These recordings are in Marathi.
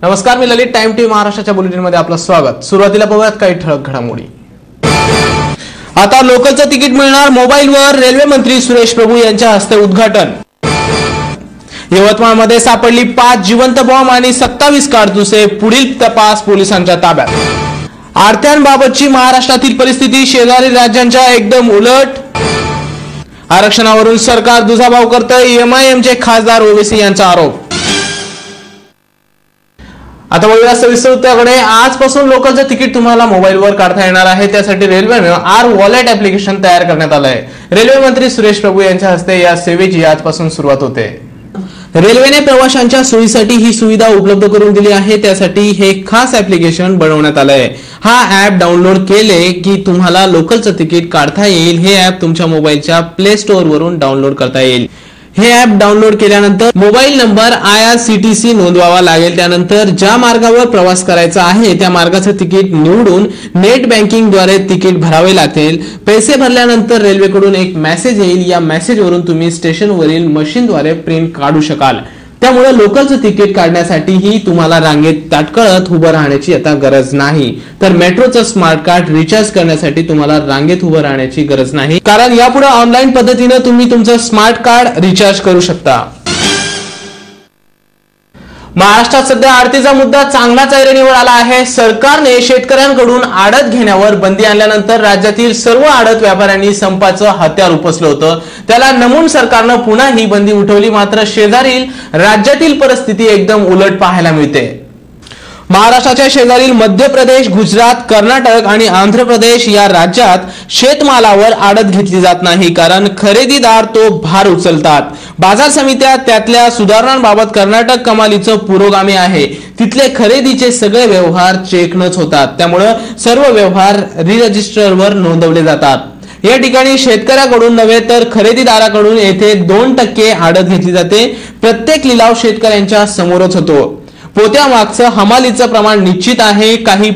नमस्कार, मी ललित. टाइम टीव्ही महाराष्ट्राच्या बुलेटिन मध्ये आपलं स्वागत. सुरुवातीला पाहूयात काही ठळक घडामोडी. आता लोकलचं तिकीट मिळणार मोबाईलवर. रेल्वे मंत्री सुरेश प्रभू यांच्या हस्ते उद्घाटन. यवतमाळमध्ये सापडली 5 जिवंत बॉम्ब आणि 27 कारतुसे. पुढील तपास पोलिसांच्या ताब्यात. आरत्यांबाबतची महाराष्ट्रातील परिस्थिती शेजारी राज्यांच्या एकदम उलट. आरक्षणावरून सरकार दुजाभाव करतंय. एमआयएमचे खासदार ओवेसी यांचा आरोप. आता बघूया सविस्तर उत्तराकडे. आजपासून लोकलचं तिकीट तुम्हाला मोबाईलवर काढता येणार आहे. त्यासाठी रेल्वेने आर वॉलेट ऍप्लिकेशन तयार करण्यात आलं आहे. रेल्वे मंत्री सुरेश प्रभू यांच्या हस्ते या सेवेची आजपासून सुरुवात होते. रेल्वेने प्रवाशांच्या सोयीसाठी ही सुविधा उपलब्ध करून दिली आहे. त्यासाठी हे खास ऍप्लिकेशन बनवण्यात आलं आहे. हा ऍप डाउनलोड केले की तुम्हाला लोकलचं तिकीट काढता येईल. हे ऍप तुमच्या मोबाईलच्या प्ले स्टोअर वरून डाउनलोड करता येईल. हे ऍप डाउनलोड केल्यानंतर मोबाईल नंबर IRCTC नोंदवावा लागेल. त्यानंतर ज्या मार्गावर प्रवास करायचा आहे त्या मार्गाचं तिकीट निवडून नेट बँकिंग द्वारे तिकीट भरावे लागेल. पैसे भरल्यानंतर रेल्वेकडून एक मेसेज येईल. या मेसेजवरून तुम्ही स्टेशनवरील मशीनद्वारे प्रिंट काढू शकाल. त्यामुळे लोकलचं तिकीट काढण्यासाठीही तुम्हाला रांगेत ताटकळत उभं राहण्याची आता गरज नाही. तर मेट्रोचं स्मार्ट कार्ड रिचार्ज करण्यासाठी तुम्हाला रांगेत उभं राहण्याची गरज नाही, कारण यापुढे ऑनलाईन पद्धतीने तुम्ही तुमचं स्मार्ट कार्ड रिचार्ज करू शकता. महाराष्ट्रात सध्या आडतीचा मुद्दा चांगलाच ऐरणीवर आला आहे. सरकारने शेतकऱ्यांकडून आडत घेण्यावर बंदी आणल्यानंतर राज्यातील सर्व आडत व्यापाऱ्यांनी संपाचं हत्यार उपसलं होतं. त्याला नमून सरकारनं पुन्हा ही बंदी उठवली. मात्र शेजारील राज्यातील परिस्थिती एकदम उलट पाहायला मिळते. महाराष्ट्राच्या शेजारील मध्य प्रदेश, गुजरात, कर्नाटक आणि आंध्र प्रदेश या राज्यात शेतमालावर आडत घेतली जात नाही, कारण खरेदीदार तो भार उचलतात. बाजार समित्या त्यातल्या सुधारणांबाबत कर्नाटक कमालीचं पुरोगामी आहे. तिथले खरेदीचे सगळे व्यवहार चेकनच होतात. त्यामुळे सर्व व्यवहार री-रजिस्टरवर नोंदवले जातात. या ठिकाणी शेतकऱ्याकडून नव्हे तर खरेदीदाराकडून येथे 2% आडत घेतली जाते. प्रत्येक लिलाव शेतकऱ्यांच्या समोरच होतो. पोत्यामागचं हमालीचं प्रमाण निश्चित आहे. काही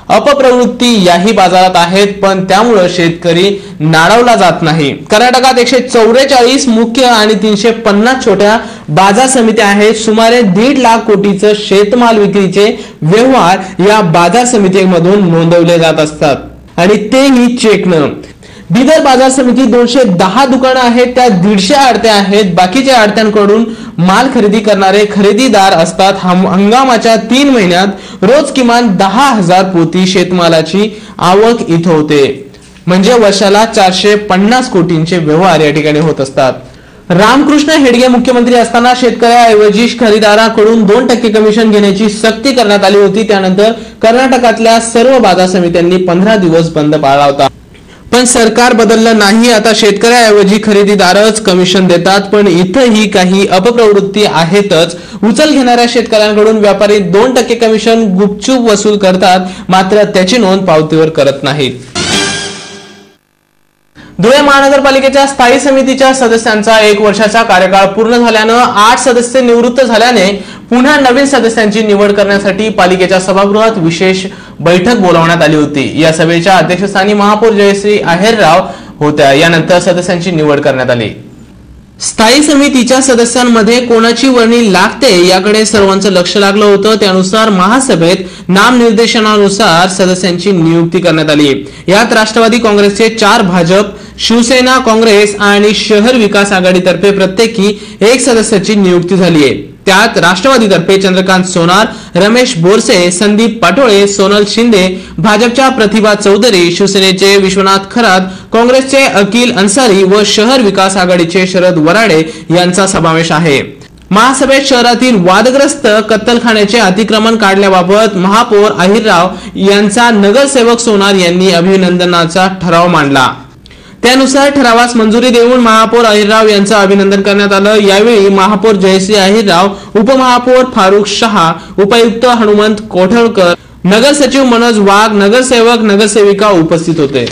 अपप्रवृत्ती याही बाजारात आहेत, पण त्यामुळे शेतकरी नाडावला जात नाही. कर्नाटकात 144 मुख्य आणि 350 छोट्या बाजार समित्या आहेत. सुमारे 1.5 लाख कोटीचं शेतमाल विक्रीचे व्यवहार या बाजार समितीमधून नोंदवले जात असतात आणि तेही चेकनं. बिदर बाजार समिती 210 दुकानं आहेत. त्यात 150 आडत्या आहेत. बाकीच्या आडत्यांकडून माल खरेदी करणारे खरेदीदार असतात. हंगामाच्या 3 महिन्यात रोज किमान 10,000 पोती शेतमालाची आवक इथं होते. म्हणजे वर्षाला 450 कोटींचे व्यवहार या ठिकाणी होत असतात. रामकृष्ण हेडगे मुख्यमंत्री असताना शेतकऱ्याऐवजी खरेदीदाराकडून 2% कमिशन घेण्याची सक्ती करण्यात आली होती. त्यानंतर कर्नाटकातल्या सर्व बाजार समित्यांनी 15 दिवस बंद पाळला होता. पण सरकार बदललं नाही. आता शेतकऱ्याऐवजी खरेदीदारच कमिशन देतात. पण इथंही काही अपप्रवृत्ती आहेतच. उचल घेणाऱ्या शेतकऱ्यांकडून व्यापारी 2% कमिशन गुपचूप वसूल करतात, मात्र त्याची नोंद पावतीवर करत नाहीत. धुळे महानगरपालिकेच्या स्थायी समितीच्या सदस्यांचा 1 वर्षाचा कार्यकाळ पूर्ण झाल्यानं 8 सदस्य निवृत्त झाल्याने पुन्हा नवीन सदस्यांची निवड करण्यासाठी पालिकेच्या सभागृहात विशेष बैठक बोलावण्यात आली होती. या सभेच्या अध्यक्षस्थानी महापौर जयश्री आहेरराव होत्या. यानंतर सदस्यांची निवड करण्यात आली. स्थायी समितीच्या सदस्यांमध्ये कोणाची वर्णी लागते याकडे सर्वांचं लक्ष लागलं होतं. त्यानुसार महासभेत नामनिर्देशनानुसार सदस्यांची नियुक्ती करण्यात आली. यात राष्ट्रवादी काँग्रेसचे 4, भाजप, शिवसेना, काँग्रेस आणि शहर विकास आघाडीतर्फे प्रत्येकी 1 सदस्याची नियुक्ती झाली आहे. त्यात राष्ट्रवादीतर्फे चंद्रकांत सोनार, रमेश बोरसे, संदीप पाटोळे, सोनल शिंदे, भाजपच्या प्रतिभा चौधरी, शिवसेनेचे विश्वनाथ खरात, काँग्रेसचे अखिल अन्सारी व शहर विकास आघाडीचे शरद वराडे यांचा समावेश आहे. महासभेत शहरातील वादग्रस्त कत्तलखान्याचे अतिक्रमण काढल्याबाबत महापौर अहिरराव यांचा नगरसेवक सोनार यांनी अभिनंदनाचा ठराव मांडला. त्यानुसार ठरावास मंजुरी देऊन महापौर अहिरराव यांचं अभिनंदन करण्यात आलं. यावेळी महापौर जयश्री अहिरराव, उपमहापौर फारुख शहा, उपायुक्त हनुमंत कोठळकर, नगर सचिव मनोज वाघ, नगरसेवक नगरसेविका उपस्थित होते.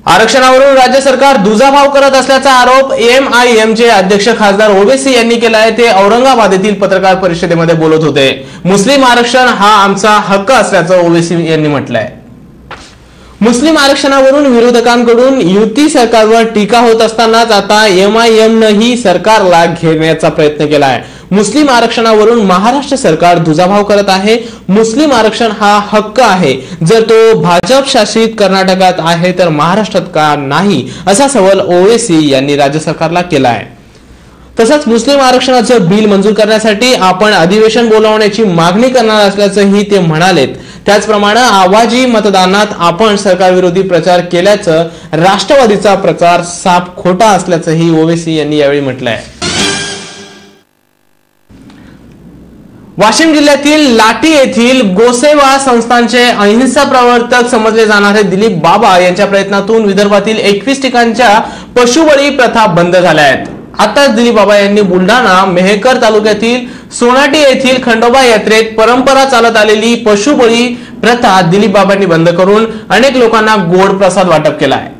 आरक्षणावरून राज्य सरकार दुजाभाव करत असल्याचा आरोप एमआयएमचे अध्यक्ष खासदार ओवेसी यांनी केला आहे। ते औरंगाबाद येथील पत्रकार परिषदेमध्ये बोलत होते। मुस्लिम आरक्षण हा आमचा हक्क असल्याचं ओवेसी यांनी म्हटलंय। मुस्लिम आरक्षणावरून विरोधकांकडून युती सरकारवर टीका होत असतानाच आता एमआयएमनेही सरकारला घेरण्याचा प्रयत्न केला आहे। मुस्लिम आरक्षणावरून महाराष्ट्र सरकार दुजाभाव करत आहे। मुस्लिम आरक्षण हा हक्क आहे, जर तो भाजप शासित कर्नाटकात आहे तर महाराष्ट्रात का नाही, असा सवाल ओवेसी यांनी राज्य सरकारला केला आहे। तसंच मुस्लिम आरक्षणाचं बिल मंजूर करण्यासाठी आपण अधिवेशन बोलावण्याची मागणी करणार असल्याचंही ते म्हणालेत। त्याचप्रमाणे आवाजी मतदानात आपण सरकारविरोधी प्रचार केल्याचं राष्ट्रवादीचा प्रचार साफ खोटा असल्याचंही ओवेसी यांनी यावेळी म्हटलंय। वाशिम जिल्ह्यातील लाठी येथील गोसेवा संस्थांचे अहिंसा प्रवर्तक समजले जाणारे दिलीप बाबा यांच्या प्रयत्नातून विदर्भातील 21 ठिकाणच्या पशुबळी प्रथा बंद झाल्या आहेत। आताच दिलीप बाबा यांनी बुलढाणा मेहकर तालुक्यातील सोनाटी येथील खंडोबा यात्रेत परंपरा चालत आलेली पशुबळी प्रथा दिलीप बाबांनी बंद करून अनेक लोकांना गोड प्रसाद वाटप केला आहे।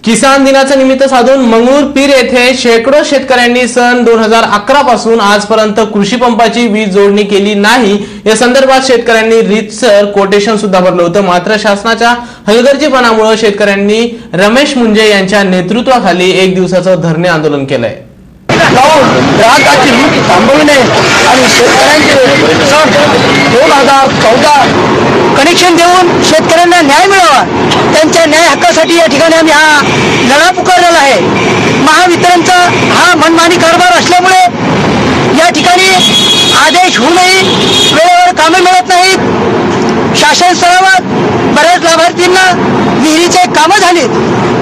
किसान दिनाचं निमित्त साधून मंगळूरपीर येथे शेकडो शेतकऱ्यांनी सन 2011 पासून आजपर्यंत कृषी पंपाची वीज जोडणी केली नाही या संदर्भात शेतकऱ्यांनी रीतसर कोटेशन सुद्धा भरलं होतं। मात्र शासनाच्या हलगर्जीपणामुळे शेतकऱ्यांनी रमेश मुंजे यांच्या नेतृत्वाखाली 1 दिवसाचं धरणे आंदोलन केलंय। ग्राहकाची लूट थांबविणे आणि शेतकऱ्यांचे 2014 कनेक्शन देऊन शेतकऱ्यांना न्याय मिळावा, त्यांच्या न्याय हक्कासाठी या ठिकाणी आम्ही हा लढा पुकारलेला आहे। महावितरणचा हा मनमानी कारभार असल्यामुळे या ठिकाणी आदेश होऊनही वेळेवर कामे मिळत नाहीत। शासन स्तरावर बऱ्याच लाभार्थींना विहिरीचे कामं झालीत,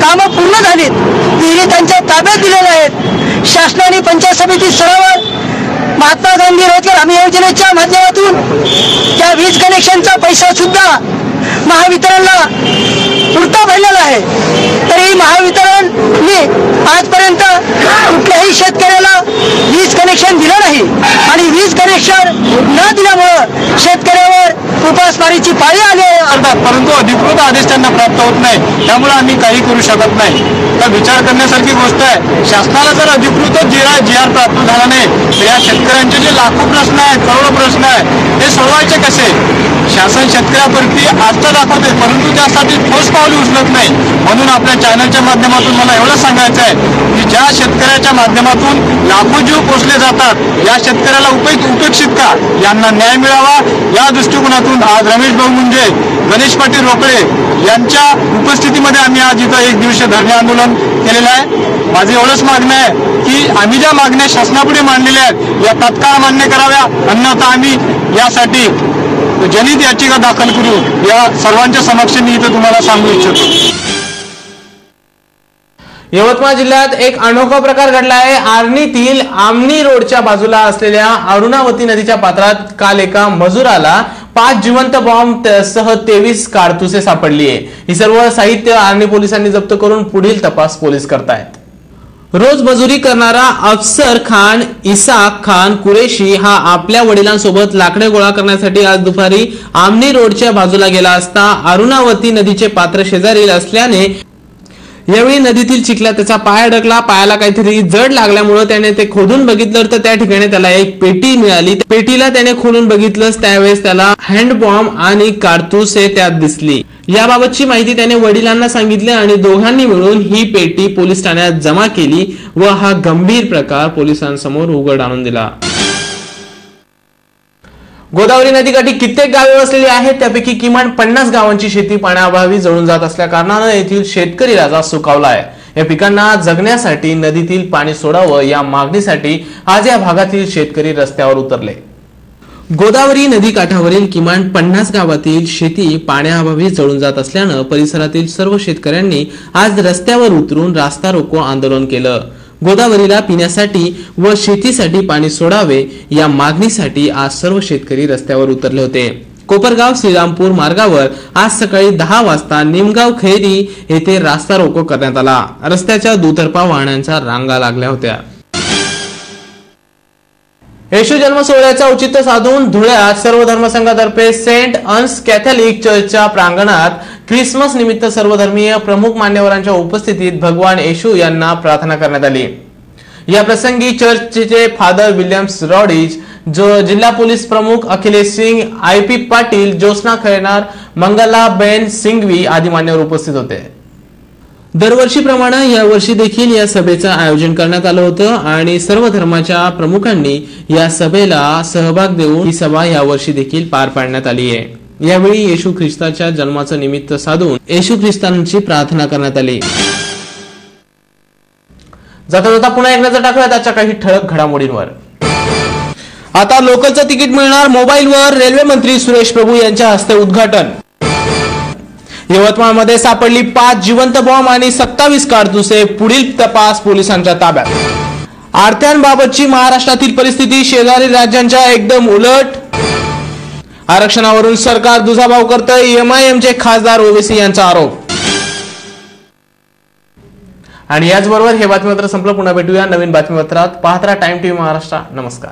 कामं पूर्ण झालीत, विहिरी त्यांच्या ताब्यात दिलेल्या आहेत। शासनाने पंचायत समिती स्तरावर महात्मा गांधी रोजगार हमी योजनेच्या माध्यमातून त्या वीज कनेक्शनचा पैसा सुद्धा महावितरणला पुरता भरलेला आहे, तरी महावितरणने आजपर्यंत कुठल्याही शेतकऱ्याला वीज कनेक्शन दिलं नाही आणि वीज कनेक्शन न दिल्यामुळं शेतकऱ्यावर उपासमारीची पाळी आली आहे। परंतु अधिकृत आदेश त्यांना प्राप्त होत नाही, त्यामुळे आम्ही काही करू शकत नाही। तर विचार करण्यासारखी गोष्ट आहे, शासनाला जर अधिकृत GR प्राप्त झाला नाही तर या शेतकऱ्यांचे जे लाखो प्रश्न आहेत, करोडो प्रश्न आहेत, ते सोडवायचे कसे? शासन शेतकऱ्याप्रती आस्था दाखवते परंतु त्यासाठी ठोस पावले उचलत नाही। म्हणून आपल्या चॅनलच्या माध्यमातून मला एवढं सांगायचं आहे की ज्या शेतकऱ्याच्या माध्यमातून लाखो जीव पोचले जातात, या शेतकऱ्याला उपेक्षित का, यांना न्याय मिळावा या दृष्टिकोनातून आज रमेश भाऊ मुंजे, गणेश पाटील रोकडे यांच्या उपस्थितीमध्ये आम्ही आज इथं 1 दिवसीय धरणे आंदोलन केलेलं आहे। माझी एवढंच मागणं आहे की आम्ही ज्या मागण्या शासनापुढे मांडलेल्या आहेत या तात्काळ मान्य कराव्या, अन्यथा आम्ही यासाठी जनहित याचिका दाखल करू, या सर्वांच्या समक्ष मी इथं तुम्हाला सांगू इच्छितो। यवतमाळ जिल्ह्यात एक अनोखा प्रकार घडला आहे। आर्णीतील आमनी रोडच्या बाजूला असलेल्या अरुणावती नदीच्या पात्रात काल एका मजुराला 5 जिवंत बॉम्ब सह 23 कारतुसे सापडली आहे। ही सर्व साहित्य आर्णी पोलिसांनी जप्त करून पुढील तपास पोलीस करतायत। रोज मजुरी करणारा अफसर खान इसाक खान कुरेशी हा आपल्या वडिलांसोबत लाकडे गोळा करण्यासाठी आज दुपारी आमनी रोडच्या बाजूला गेला असता अरुणावती नदीचे पात्र शेजारील असल्याने यावेळी नदीतील चिखलात त्याचा पाय अडकला। पायाला काहीतरी जड लागल्यामुळे त्याने ते खोदून बघितलं तर त्या ठिकाणी त्याला एक पेटी मिळाली। पेटीला त्याने खोलून बघितलंच त्यावेळेस त्याला हँड बॉम्ब आणि कारतूसे त्यात दिसली। याबाबतची माहिती त्याने वडिलांना सांगितली आणि दोघांनी मिळून ही पेटी पोलीस ठाण्यात जमा केली व हा गंभीर प्रकार पोलिसांसमोर उघड आणून दिला। गोदावरी नदीकाठी कित्येक गावे वसलेली आहेत, त्यापैकी किमान 50 गावांची शेती पाण्याअभावी जळून जात असल्या कारणाने येथील शेतकरी राजा सुखावला आहे। या पिकांना जगण्यासाठी नदीतील पाणी सोडावं या मागणीसाठी आज या भागातील शेतकरी रस्त्यावर उतरले। गोदावरी नदी काठावरील किमान 50 गावातील शेती पाण्याअभावी जळून जात असल्यानं परिसरातील सर्व शेतकऱ्यांनी आज रस्त्यावर उतरून रास्ता रोको आंदोलन केलं। गोदावरीला पिण्यासाठी व शेतीसाठी पाणी सोडावे या मागणीसाठी आज सर्व शेतकरी रस्त्यावर उतरले होते। कोपरगाव श्रीरामपूर मार्गावर आज सकाळी 10 वाजता निमगाव खैरी येथे रास्ता रोको करण्यात आला। रस्त्याच्या दुतर्फा वाहनांच्या रांगा लागल्या होत्या। येशू जन्म सोहळ्याचं औचित्य साधून धुळ्यात सर्व धर्मसंघातर्फे सेंट अन्स कॅथलिक चर्चच्या प्रांगणात ख्रिसमस निमित्त सर्वधर्मीय प्रमुख मान्यवरांच्या उपस्थितीत भगवान येशू यांना प्रार्थना करण्यात आली। या प्रसंगी चर्चचे फादर विल्यम्स रॉडीज, जो जिल्हा पोलीस प्रमुख अखिलेश सिंग, IP पाटील, ज्योत्स्ना खैरनार, मंगला बेन सिंघवी आदी मान्यवर उपस्थित होते। दरवर्षीप्रमाणे यावर्षी देखील या सभेचं आयोजन करण्यात आलं होतं आणि सर्व धर्माच्या प्रमुखांनी या सभेला सहभाग देऊन ही सभा यावर्षी देखील पार पाडण्यात आली आहे। यावेळी येशू ख्रिस्ताच्या जन्माचं निमित्त साधून येशू ख्रिस्तांची प्रार्थना करण्यात आली। जाता जाता पुन्हा एक नजर टाकूयात आजच्या काही ठळक घडामोडींवर। आता लोकलचं तिकीट मिळणार मोबाईलवर, रेल्वे मंत्री सुरेश प्रभू यांच्या हस्ते उद्घाटन। यवतमाळमध्ये सापडली 5 जिवंत बॉम्ब आणि 27 कारतुसे, पुढील तपास पोलिसांच्या ताब्यात। आरत्यांबाबतची महाराष्ट्रातील परिस्थिती शेजारी राज्यांच्या एकदम उलट। आरक्षणावरून सरकार दुजाभाव करतंय, MIMचे खासदार ओवेसी यांचा आरोप। आणि याचबरोबर हे बातमीपत्र संपलं। पुन्हा भेटूया नवीन बातमीपत्रात। पाहत राहा टाइम टीव्ही महाराष्ट्र। नमस्कार।